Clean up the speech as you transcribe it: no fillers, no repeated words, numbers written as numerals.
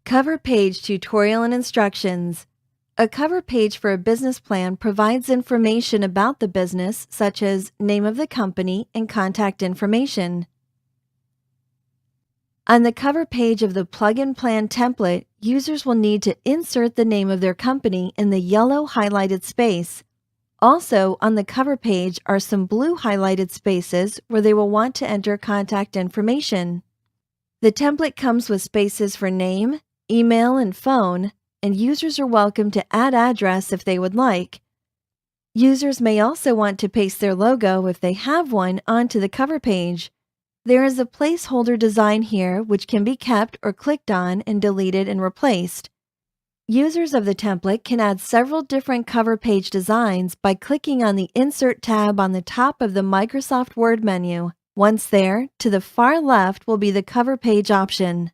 Cover page tutorial and instructions. A cover page for a business plan provides information about the business, such as name of the company and contact information. On the cover page of the Plug-in Plan template, users will need to insert the name of their company in the yellow highlighted space. Also, on the cover page are some blue highlighted spaces where they will want to enter contact information. The template comes with spaces for name, email, and phone, and users are welcome to add address if they would like. Users may also want to paste their logo, if they have one, onto the cover page. There is a placeholder design here which can be kept or clicked on and deleted and replaced. Users of the template can add several different cover page designs by clicking on the Insert tab on the top of the Microsoft Word menu. Once there, to the far left will be the cover page option.